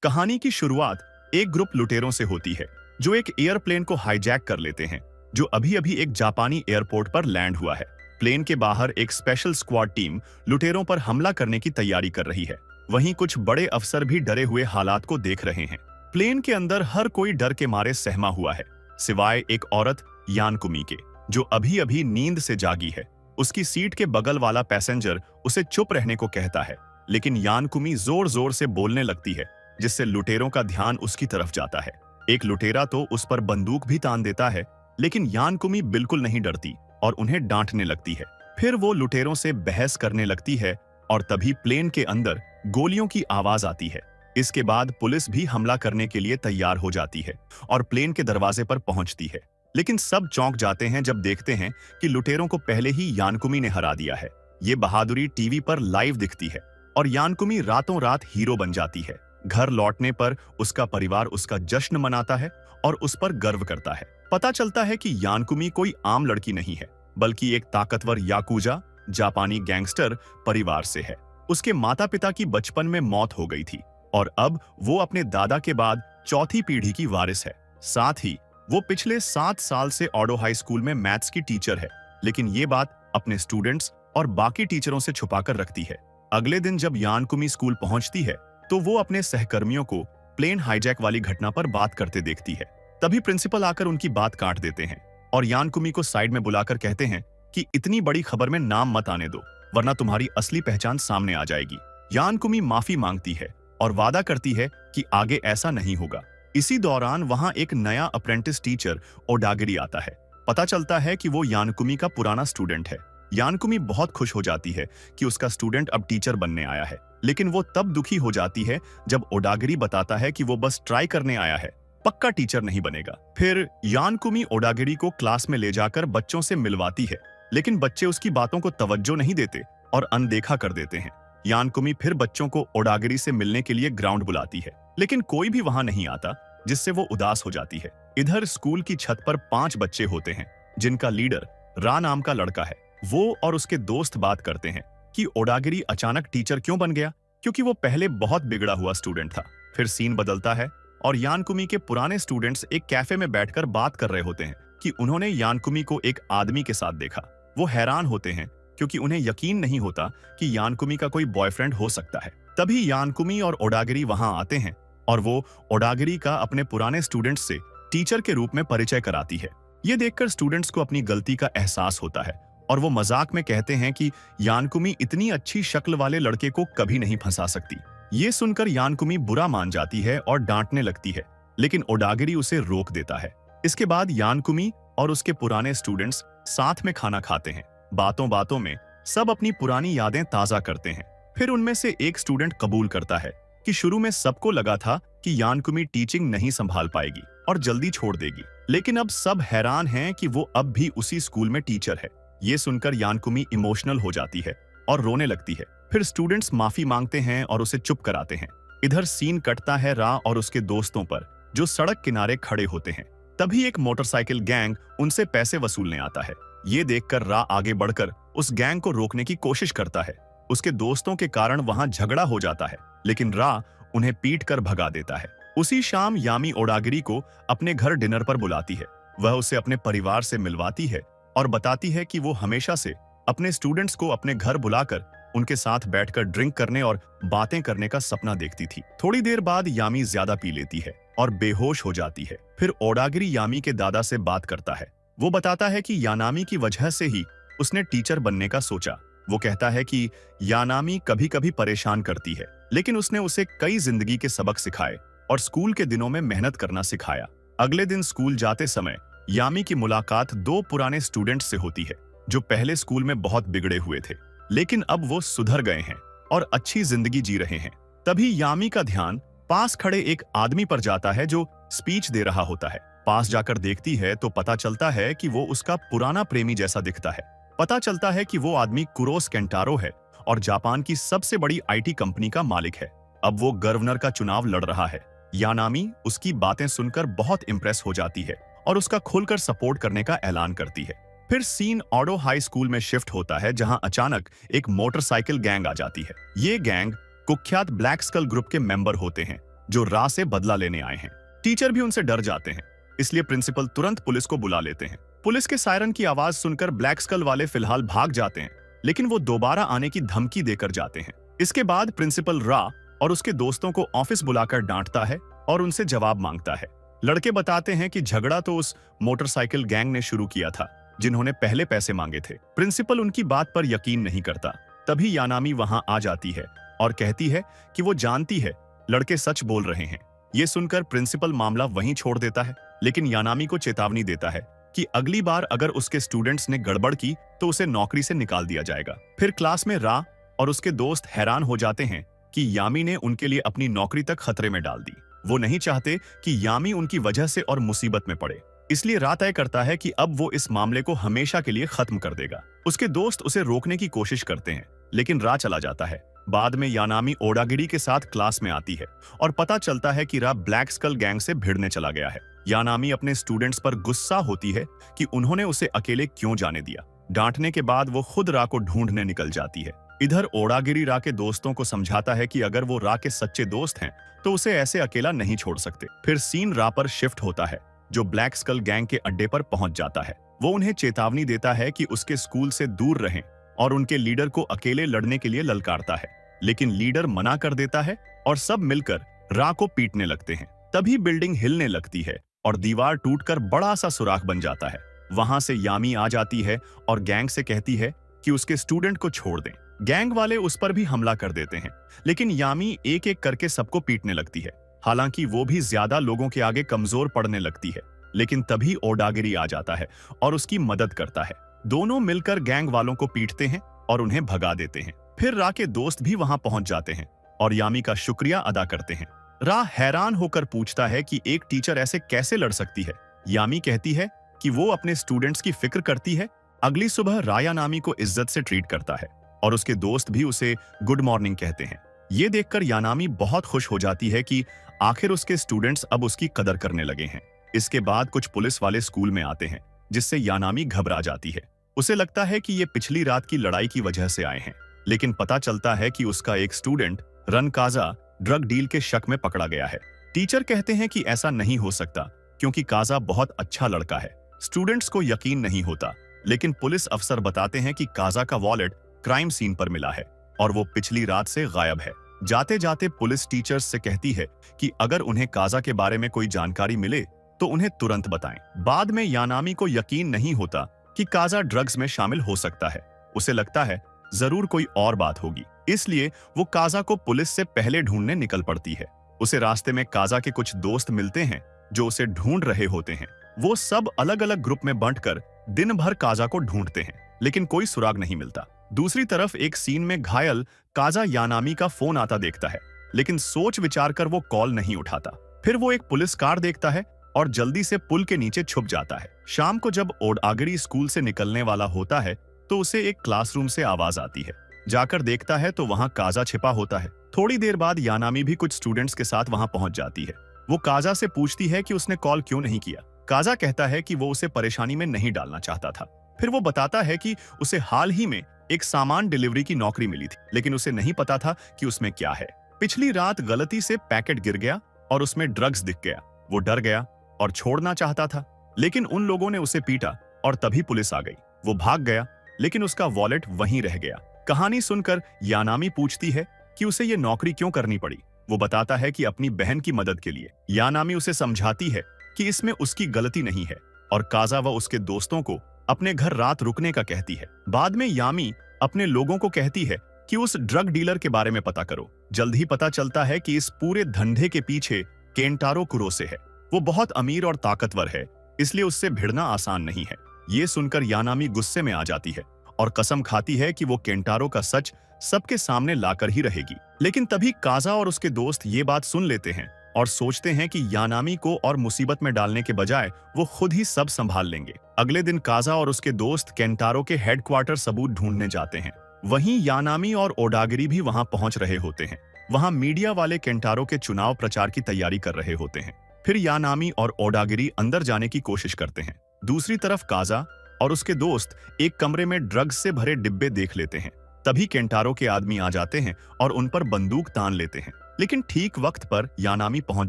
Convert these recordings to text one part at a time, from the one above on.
कहानी की शुरुआत एक ग्रुप लुटेरों से होती है जो एक एयरप्लेन को हाईजैक कर लेते हैं, जो अभी अभी एक जापानी एयरपोर्ट पर लैंड हुआ है। प्लेन के बाहर एक स्पेशल स्क्वाड टीम लुटेरों पर हमला करने की तैयारी कर रही है। वहीं कुछ बड़े अफसर भी डरे हुए हालात को देख रहे हैं। प्लेन के अंदर हर कोई डर के मारे सहमा हुआ है, सिवाय एक औरत यानकुमी के, जो अभी अभी नींद से जागी है। उसकी सीट के बगल वाला पैसेंजर उसे चुप रहने को कहता है, लेकिन यानकुमी जोर जोर से बोलने लगती है, जिससे लुटेरों का ध्यान उसकी तरफ जाता है। एक लुटेरा तो उस पर बंदूक भी तान देता है, लेकिन यानकुमी बिल्कुल नहीं डरती और उन्हें डांटने लगती है। फिर वो लुटेरों से बहस करने लगती है और तभी प्लेन के अंदर गोलियों की आवाज आती है। इसके बाद पुलिस भी हमला करने के लिए तैयार हो जाती है और प्लेन के दरवाजे पर पहुंचती है। लेकिन सब चौंक जाते हैं जब देखते हैं कि लुटेरों को पहले ही यानकुमी ने हरा दिया है। ये बहादुरी टीवी पर लाइव दिखती है और यानकुमी रातों रात हीरो बन जाती है। घर लौटने पर उसका परिवार उसका जश्न मनाता है और उस पर गर्व करता है। पता चलता है कि यानकुमी कोई आम लड़की नहीं है, बल्कि एक ताकतवर याकुजा जापानी गैंगस्टर परिवार से है। उसके माता पिता की बचपन में मौत हो गई थी और अब वो अपने दादा के बाद चौथी पीढ़ी की वारिस है। साथ ही वो पिछले 7 साल से ओडो हाई स्कूल में मैथ्स की टीचर है, लेकिन ये बात अपने स्टूडेंट्स और बाकी टीचरों से छुपाकर रखती है। अगले दिन जब यानकुमी स्कूल पहुंचती है तो वो अपने सहकर्मियों को प्लेन हाईजैक वाली घटना पर बात करते देखती है। तभी प्रिंसिपल आकर उनकी बात काट देते हैं और यानकुमी को साइड में बुलाकर कहते हैं कि इतनी बड़ी खबर में नाम मत आने दो, वरना तुम्हारी असली पहचान सामने आ जाएगी। यानकुमी माफी मांगती है और वादा करती है कि आगे ऐसा नहीं होगा। इसी दौरान वहां एक नया अप्रेंटिस टीचर ओडागिरी आता है। पता चलता है कि वो यानकुमी का पुराना स्टूडेंट है। यानकुमी बहुत खुश हो जाती है कि उसका स्टूडेंट अब टीचर बनने आया है, लेकिन वो तब दुखी हो जाती है जब ओडागिरी बताता है कि वो बस ट्राई करने आया है, पक्का टीचर नहीं बनेगा। फिर यानकुमी ओडागिरी को क्लास में ले जाकर बच्चों से मिलवाती है, लेकिन बच्चे उसकी बातों को तवज्जो नहीं देते और अनदेखा कर देते हैं। यानकुमी फिर बच्चों को ओडागिरी से मिलने के लिए ग्राउंड बुलाती है, लेकिन कोई भी वहां नहीं आता, जिससे वो उदास हो जाती है। इधर स्कूल की छत पर 5 बच्चे होते हैं, जिनका लीडर रा नाम का लड़का है। वो और उसके दोस्त बात करते हैं कि ओडागिरी अचानक टीचर क्यों बन गया, क्योंकि वो पहले बहुत बिगड़ा हुआ स्टूडेंट था। फिर सीन बदलता है और यानकुमी के पुराने स्टूडेंट्स एक कैफे में बैठकर बात कर रहे होते हैं कि उन्होंने यानकुमी को एक आदमी के साथ देखा। वो हैरान होते हैं क्योंकि उन्हें यकीन नहीं होता कि यानकुमी का कोई बॉयफ्रेंड हो सकता है। तभी यानकुमी और ओडागिरी वहां आते हैं और वो ओडागिरी का अपने पुराने स्टूडेंट्स से टीचर के रूप में परिचय कराती है। ये देखकर स्टूडेंट्स को अपनी गलती का एहसास होता है और वो मजाक में कहते हैं कि यानकुमी इतनी अच्छी शक्ल वाले लड़के को कभी नहीं फंसा सकती। ये सुनकर यानकुमी बुरा मान जाती है और डांटने लगती है, लेकिन ओडागिरी उसे रोक देता है। इसके बाद यानकुमी और उसके पुराने स्टूडेंट्स साथ में खाना खाते हैं। बातों बातों में सब अपनी पुरानी यादें ताजा करते हैं। फिर उनमें से एक स्टूडेंट कबूल करता है कि शुरू में सबको लगा था कि यानकुमी टीचिंग नहीं संभाल पाएगी और जल्दी छोड़ देगी, लेकिन अब सब हैरान हैं कि वो अब भी उसी स्कूल में टीचर है। ये सुनकर यानकुमी इमोशनल हो जाती है और रोने लगती है। फिर स्टूडेंट्स माफी मांगते हैं और उसे चुप कराते हैं। इधर सीन कटता है रा और उसके दोस्तों पर, जो सड़क किनारे खड़े होते हैं। तभी एक मोटरसाइकिल गैंग उनसे पैसे वसूलने आता है। ये देखकर रा आगे बढ़कर उस गैंग को रोकने की कोशिश करता है। उसके दोस्तों के कारण वहां झगड़ा हो जाता है, लेकिन रा उन्हें पीट कर भगा देता है। उसी शाम यामी ओडागिरी को अपने घर डिनर पर बुलाती है। वह उसे अपने परिवार से मिलवाती है और बताती है कि वो हमेशा से अपने स्टूडेंट्स को अपने घर बुलाकर उनके साथ बैठकर ड्रिंक करने और बातें करने का सपना देखती थी। थोड़ी देर बाद यामी ज्यादा पी लेती है और बेहोश हो जाती है। फिर ओडागिरी यामी के दादा से बात करता है। वो बताता है कि यानामी की वजह से ही उसने टीचर बनने का सोचा। वो कहता है कि यानामी कभी कभी परेशान करती है, लेकिन उसने उसे कई जिंदगी के सबक सिखाए और स्कूल के दिनों में मेहनत करना सिखाया। अगले दिन स्कूल जाते समय यामी की मुलाकात 2 पुराने स्टूडेंट्स से होती है, जो पहले स्कूल में बहुत बिगड़े हुए थे, लेकिन अब वो सुधर गए हैं और अच्छी जिंदगी जी रहे हैं। तभी यामी का ध्यान पास खड़े एक आदमी पर जाता है जो स्पीच दे रहा होता है। पास जाकर देखती है तो पता चलता है कि वो उसका पुराना प्रेमी जैसा दिखता है। पता चलता है कि वो आदमी कुरोस केंटारो है और जापान की सबसे बड़ी आईटी कंपनी का मालिक है। अब वो गवर्नर का चुनाव लड़ रहा है। यानामी उसकी बातें सुनकर बहुत इंप्रेस हो जाती है और उसका खुलकर सपोर्ट करने का ऐलान करती है। फिर सीन ओडो हाई स्कूल में शिफ्ट होता है, जहां अचानक एक मोटरसाइकिल गैंग आ जाती है। ये गैंग कुख्यात ब्लैक स्कल ग्रुप के मेंबर होते हैं, जो रा से बदला लेने आए हैं। टीचर भी उनसे डर जाते हैं, इसलिए प्रिंसिपल तुरंत पुलिस को बुला लेते हैं। पुलिस के सायरन की आवाज सुनकर ब्लैक स्कल वाले फिलहाल भाग जाते हैं, लेकिन वो दोबारा आने की धमकी देकर जाते हैं। इसके बाद प्रिंसिपल रा और उसके दोस्तों को ऑफिस बुलाकर डांटता है और उनसे जवाब मांगता है। लड़के बताते हैं कि झगड़ा तो उस मोटरसाइकिल गैंग ने शुरू किया था जिन्होंने पहले पैसे मांगे थे। प्रिंसिपल उनकी बात पर यकीन नहीं करता। तभी यानामी वहां आ जाती है और कहती है कि वो जानती है लड़के सच बोल रहे हैं। ये सुनकर प्रिंसिपल मामला वहीं छोड़ देता है, लेकिन यानामी को चेतावनी देता है कि अगली बार अगर उसके स्टूडेंट्स ने गड़बड़ की तो उसे नौकरी से निकाल दिया जाएगा। फिर क्लास में रा और उसके दोस्त हैरान हो जाते हैं कि यामी ने उनके लिए अपनी नौकरी तक खतरे में डाल दी। वो नहीं चाहते कि यामी उनकी वजह से और मुसीबत में पड़े, इसलिए रा तय करता है कि अब वो इस मामले को हमेशा के लिए खत्म कर देगा। उसके दोस्त उसे रोकने की कोशिश करते हैं, लेकिन रा चला जाता है। बाद में यानामी ओडागिरी के साथ क्लास में आती है और पता चलता है कि रा ब्लैक स्कल गैंग से भिड़ने चला गया है। यानामी अपने स्टूडेंट्स पर गुस्सा होती है कि उन्होंने उसे अकेले क्यों जाने दिया। डांटने के बाद वो खुद रा को ढूंढने निकल जाती है। इधर ओडागिरी रा के दोस्तों को समझाता है कि अगर वो रा के सच्चे दोस्त हैं तो उसे ऐसे अकेला नहीं छोड़ सकते। फिर सीन रा पर शिफ्ट होता है, जो ब्लैक स्कल गैंग के अड्डे पर पहुंच जाता है। वो उन्हें चेतावनी देता है कि उसके स्कूल से दूर रहें और उनके लीडर को अकेले लड़ने के लिए ललकारता है, लेकिन लीडर मना कर देता है और सब मिलकर रा को पीटने लगते हैं। तभी बिल्डिंग हिलने लगती है और दीवार टूटकर बड़ा सा सुराख बन जाता है। वहां से यामी आ जाती है और गैंग से कहती है कि उसके स्टूडेंट को छोड़ दें। गैंग वाले उस पर भी हमला कर देते हैं, लेकिन यामी एक एक करके सबको पीटने लगती है। हालांकि वो भी ज्यादा लोगों के आगे कमजोर पड़ने लगती है, लेकिन तभी ओडागिरी आ जाता है और उसकी मदद करता है। दोनों मिलकर गैंग वालों को पीटते हैं और उन्हें भगा देते हैं। फिर रा के दोस्त भी वहां पहुंच जाते हैं और यामी का शुक्रिया अदा करते हैं। रा हैरान होकर पूछता है कि एक टीचर ऐसे कैसे लड़ सकती है। यामी कहती है कि वो अपने स्टूडेंट्स की फिक्र करती है। अगली सुबह रा यानामी को इज्जत से ट्रीट करता है और उसके दोस्त भी उसे गुड मॉर्निंग कहते हैं। ये देखकर यानामी बहुत खुश हो जाती है कि आखिर उसके स्टूडेंट्स अब उसकी कदर करने लगे हैं। इसके बाद कुछ पुलिस वाले स्कूल में आते हैं, जिससे यानामी घबरा जाती है। उसे लगता है कि ये पिछली रात की लड़ाई की वजह से आए हैं, लेकिन पता चलता है कि उसका एक student run Kaza drug deal के शक में पकड़ा गया है। टीचर कहते हैं कि ऐसा नहीं हो सकता क्योंकि काजा बहुत अच्छा लड़का है। स्टूडेंट्स को यकीन नहीं होता, लेकिन पुलिस अफसर बताते हैं कि काजा का वॉलेट क्राइम सीन पर मिला है और वो पिछली रात से गायब है। जाते जाते पुलिस टीचर्स से कहती है कि अगर उन्हें काजा के बारे में कोई जानकारी मिले तो उन्हें तुरंत बताएं। बाद में यानामी को यकीन नहीं होता कि काजा ड्रग्स में शामिल हो सकता है। उसे लगता है जरूर कोई और बात होगी, इसलिए वो काजा को पुलिस से पहले ढूंढने निकल पड़ती है। उसे रास्ते में काजा के कुछ दोस्त मिलते हैं जो उसे ढूंढ रहे होते हैं। वो सब अलग अलग ग्रुप में बांटकर दिन भर काजा को ढूंढते हैं, लेकिन कोई सुराग नहीं मिलता। दूसरी तरफ एक सीन में घायल काजा यानामी का फोन आता देखता है, लेकिन सोच विचार कर वो कॉल नहीं उठाता। फिर वो एक पुलिस कार देखता है और जल्दी से पुल के नीचे छुप जाता है। शाम को जब ओडागिरी स्कूल से निकलने वाला होता है तो उसे एक क्लासरूम से आवाज आती है। जाकर देखता है तो वहां काजा छिपा होता है। थोड़ी देर बाद यानामी भी कुछ स्टूडेंट्स के साथ वहां पहुंच जाती है। वो काजा से पूछती है कि उसने कॉल क्यों नहीं किया। काजा कहता है कि वो उसे परेशानी में नहीं डालना चाहता था। फिर वो बताता है कि उसे हाल ही में एक सामान डिलीवरी की नौकरी मिली थी, लेकिन उसे नहीं पता था कि उसमें क्या है। पिछली रात गलती से पैकेट गिर गया और उसमें ड्रग्स दिख गया। वो डर गया और छोड़ना चाहता था, लेकिन उन लोगों ने उसे पीटा और तभी पुलिस आ गई। वो भाग गया, लेकिन उसका वॉलेट वहीं रह गया। कहानी सुनकर यानामी पूछती है कि उसे ये नौकरी क्यों करनी पड़ी। वो बताता है कि अपनी बहन की मदद के लिए। यानामी उसे समझाती है कि इसमें उसकी गलती नहीं है और काजा व उसके दोस्तों को अपने घर रात रुकने का कहती है। बाद में यामी अपने लोगों को कहती है कि उस ड्रग डीलर के बारे में पता करो। जल्द ही पता चलता है कि इस पूरे धंधे के पीछे केंटारो कुरोसे है। वो बहुत अमीर और ताकतवर है, इसलिए उससे भिड़ना आसान नहीं है। ये सुनकर यानामी गुस्से में आ जाती है और कसम खाती है कि वो केंटारो का सच सबके सामने लाकर ही रहेगी। लेकिन तभी काजा और उसके दोस्त ये बात सुन लेते हैं और सोचते हैं कि यानामी को और मुसीबत में डालने के बजाय वो खुद ही सब संभाल लेंगे। अगले दिन काजा और उसके दोस्त केंटारो के हेडक्वार्टर सबूत ढूंढने जाते हैं। वहीं यानामी और ओडागिरी भी वहां पहुंच रहे होते हैं। वहां मीडिया वाले केंटारो के चुनाव प्रचार की तैयारी कर रहे होते हैं। फिर यानामी और ओडागिरी अंदर जाने की कोशिश करते हैं। दूसरी तरफ काजा और उसके दोस्त एक कमरे में ड्रग्स से भरे डिब्बे देख लेते हैं। तभी केंटारो के आदमी आ जाते हैं और उन पर बंदूक तान लेते हैं। लेकिन ठीक वक्त पर यानामी पहुंच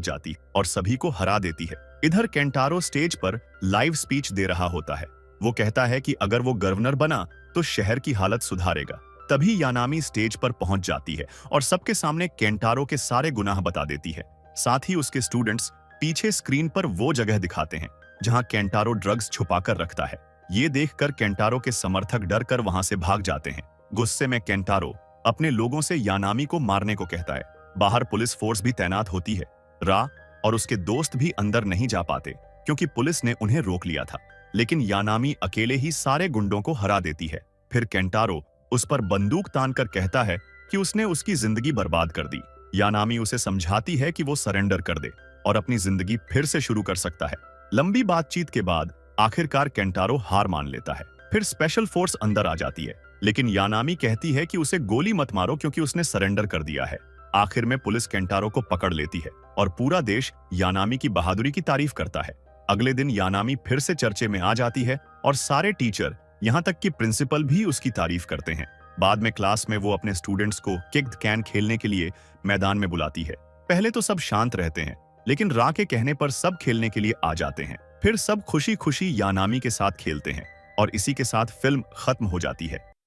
जाती और सभी को हरा देती है। इधर केंटारो स्टेज पर लाइव स्पीच दे रहा होता है। वो कहता है कि अगर वो गवर्नर बना तो शहर की हालत सुधारेगा। तभी यानामी स्टेज पर पहुंच जाती है और सबके सामने केंटारो के सारे गुनाह बता देती है। साथ ही उसके स्टूडेंट्स पीछे स्क्रीन पर वो जगह दिखाते हैं जहां केंटारो ड्रग्स छुपाकर रखता है। ये देखकर केंटारो के समर्थक डर कर वहां से भाग जाते हैं। गुस्से में केंटारो अपने लोगों से यानामी को मारने को कहता है। बाहर पुलिस फोर्स भी तैनात होती है। रा और उसके दोस्त भी अंदर नहीं जा पाते क्योंकि पुलिस ने उन्हें रोक लिया था। लेकिन यानामी अकेले ही सारे गुंडों को हरा देती है। फिर केंटारो उस पर बंदूक तान कर कहता है कि उसने उसकी जिंदगी बर्बाद कर दी। यानामी उसे समझाती है कि वो सरेंडर कर दे और अपनी जिंदगी फिर से शुरू कर सकता है। लंबी बातचीत के बाद आखिरकार केंटारो हार मान लेता है। फिर स्पेशल फोर्स अंदर आ जाती है, लेकिन यानामी कहती है कि उसे गोली मत मारो क्योंकि उसने सरेंडर कर दिया है। आखिर में पुलिस केंटारो को पकड़ लेती है और पूरा देश यानामी की बहादुरी की तारीफ करता है। अगले दिन यानामी फिर से चर्चे में आ जाती है और सारे टीचर यहाँ तक कि प्रिंसिपल भी उसकी तारीफ करते हैं। बाद में क्लास में वो अपने स्टूडेंट्स को किक द कैन खेलने के लिए मैदान में बुलाती है। पहले तो सब शांत रहते हैं, लेकिन रा के कहने पर सब खेलने के लिए आ जाते हैं। फिर सब खुशी खुशी यानामी के साथ खेलते हैं और इसी के साथ फिल्म खत्म हो जाती है।